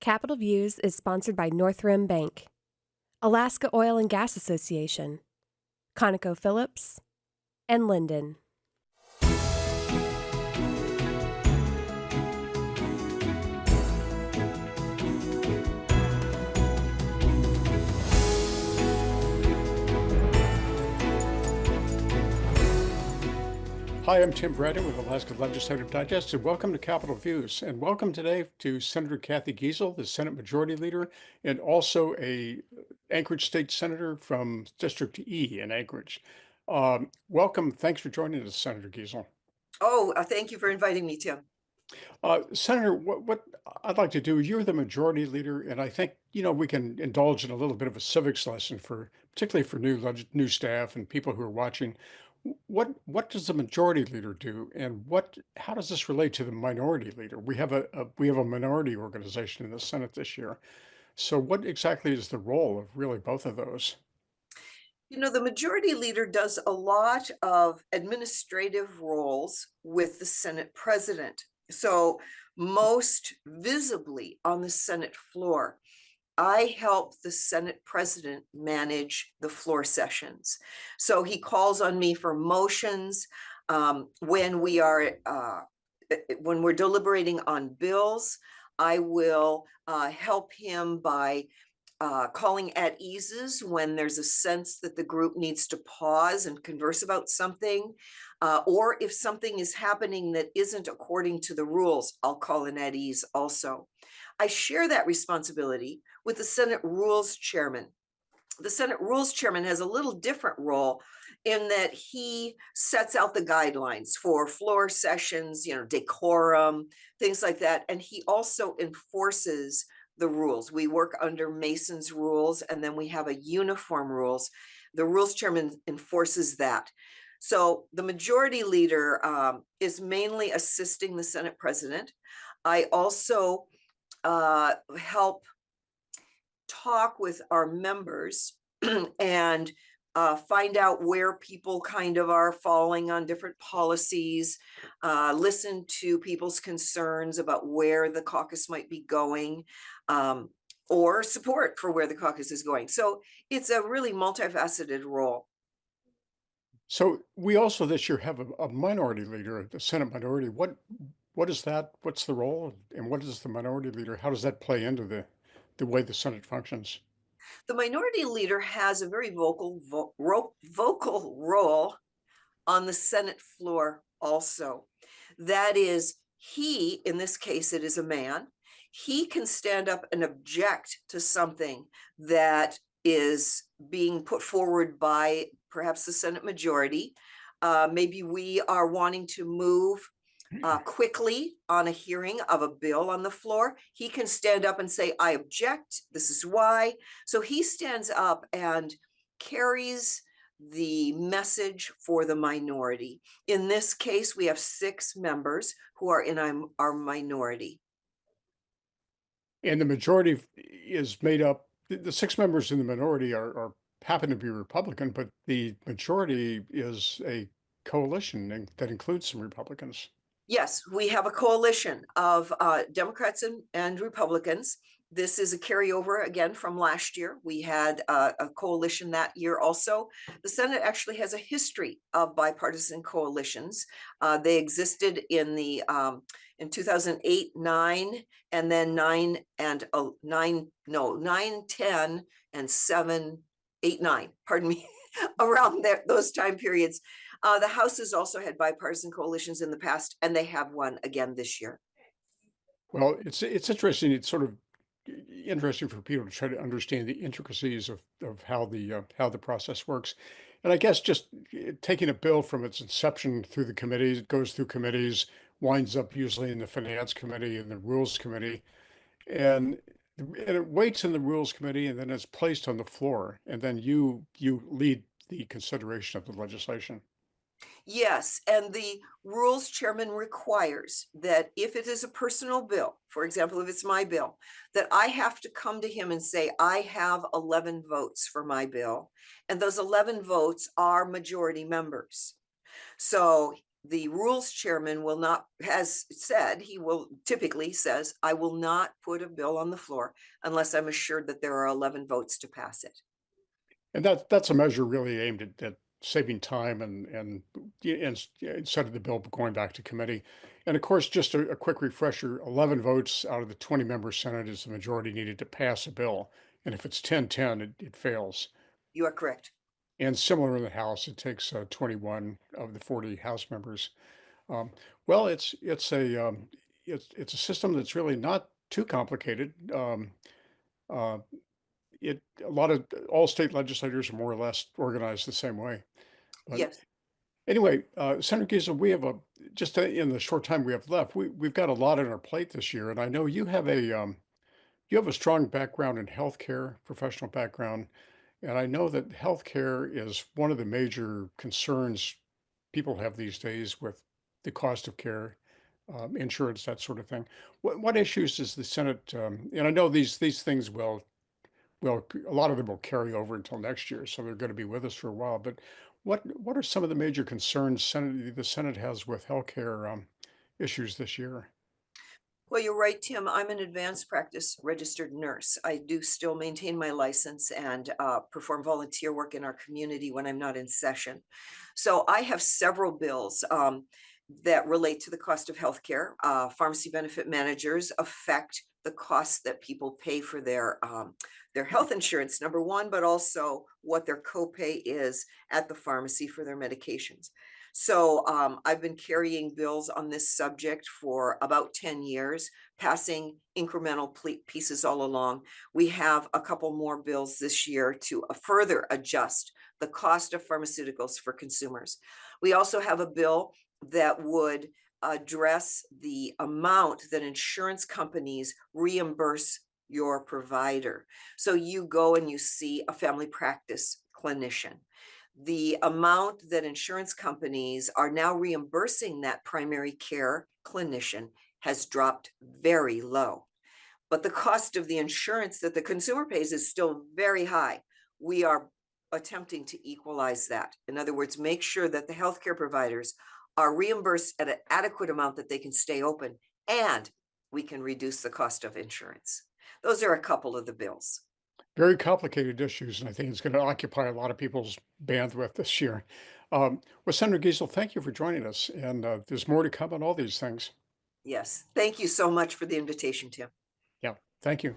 Capital Views is sponsored by Northrim Bank, Alaska Oil and Gas Association, ConocoPhillips, and Linden. Hi, I'm Tim Bradner with Alaska Legislative Digest, and welcome to Capitol Views. And welcome today to Senator Cathy Giessel, the Senate Majority Leader, and also a Anchorage State Senator from District E in Anchorage. Welcome. Thanks for joining us, Senator Giessel. Thank you for inviting me, Tim. Senator, what I'd like to do, you're the Majority Leader, and I think, we can indulge in a little bit of a civics lesson particularly for new staff and people who are watching. What does the Majority Leader do, and how does this relate to the Minority Leader? We have a minority organization in the Senate this year. So what exactly is the role of really both of those? The majority leader does a lot of administrative roles with the Senate president. So, most visibly on the Senate floor, I help the Senate president manage the floor sessions. So, he calls on me for motions when we're deliberating on bills. I will help him by calling at eases when there's a sense that the group needs to pause and converse about something, or if something is happening that isn't according to the rules, I'll call an at ease also. I share that responsibility with the Senate Rules Chairman. The Senate Rules Chairman has a little different role in that he sets out the guidelines for floor sessions, decorum, things like that. And he also enforces the rules. We work under Mason's rules, and then we have a uniform rules. The Rules Chairman enforces that. So the Majority Leader is mainly assisting the Senate President. I also help talk with our members and find out where people kind of are falling on different policies, listen to people's concerns about where the caucus might be going, or support for where the caucus is going. So it's a really multifaceted role. So we also this year have a minority leader, the Senate minority. What is that? What's the role? And what is the minority leader? How does that play into the way the Senate functions? The minority leader has a very vocal role on the Senate floor also. That is, he, in this case, it is a man, he can stand up and object to something that is being put forward by perhaps the Senate majority. Maybe we are wanting to move quickly on a hearing of a bill on the floor. He can stand up and say, I object, this is why. So he stands up and carries the message for the minority. In this case, we have 6 members who are in our minority. And the majority is made up, the 6 members in the minority happen to be Republican, but the majority is a coalition that includes some Republicans. Yes, we have a coalition of Democrats and Republicans. This is a carryover again from last year. We had a coalition that year also. The Senate actually has a history of bipartisan coalitions. They existed in 2008, 9, and then 9 and 9, 10, and 7, 8, 9. Pardon me, around those time periods. The House has also had bipartisan coalitions in the past, and they have one again this year. Well, it's interesting. It's sort of interesting for people to try to understand the intricacies of how the process works. And I guess just taking a bill from its inception through the committees, it goes through committees, winds up usually in the Finance Committee and the Rules Committee, and it waits in the Rules Committee, and then it's placed on the floor, and then you lead the consideration of the legislation. Yes, and the Rules Chairman requires that if it is a personal bill, for example, if it's my bill, that I have to come to him and say, I have 11 votes for my bill, and those 11 votes are majority members. So the rules chairman will not has said he will typically says, I will not put a bill on the floor unless I'm assured that there are 11 votes to pass it. And that's a measure really aimed at saving time instead of the bill going back to committee. And of course, just a quick refresher: 11 votes out of the 20-member Senate is the majority needed to pass a bill. And if it's 10-10, it fails. You are correct. And similar in the House, it takes 21 of the 40 House members. Um, well, it's a system that's really not too complicated. Uh, it A lot of all state legislators are more or less organized the same way. But Yes. anyway, Senator Giessel, we have in the short time we have left, we've got a lot on our plate this year, and I know you have a strong background in healthcare, professional background, and I know that healthcare is one of the major concerns people have these days with the cost of care, insurance, that sort of thing. What issues does the Senate? And I know these things a lot of them will carry over until next year, so they're going to be with us for a while. But what are some of the major concerns the Senate has with healthcare issues this year? Well, you're right, Tim. I'm an advanced practice registered nurse. I do still maintain my license and perform volunteer work in our community when I'm not in session. So I have several bills that relate to the cost of healthcare. Pharmacy benefit managers affect the costs that people pay for their health insurance, number one, but also what their copay is at the pharmacy for their medications. So I've been carrying bills on this subject for about 10 years, passing incremental pieces all along. We have a couple more bills this year to further adjust the cost of pharmaceuticals for consumers. We also have a bill that would address the amount that insurance companies reimburse your provider. So you go and you see a family practice clinician. The amount that insurance companies are now reimbursing that primary care clinician has dropped very low. But the cost of the insurance that the consumer pays is still very high. We are attempting to equalize that. In other words, make sure that the healthcare providers are reimbursed at an adequate amount that they can stay open, and we can reduce the cost of insurance. Those are a couple of the bills. Very complicated issues, and I think it's going to occupy a lot of people's bandwidth this year. Well, Senator Giessel, thank you for joining us, and there's more to come on all these things. Yes. Thank you so much for the invitation, Tim. Yeah, thank you.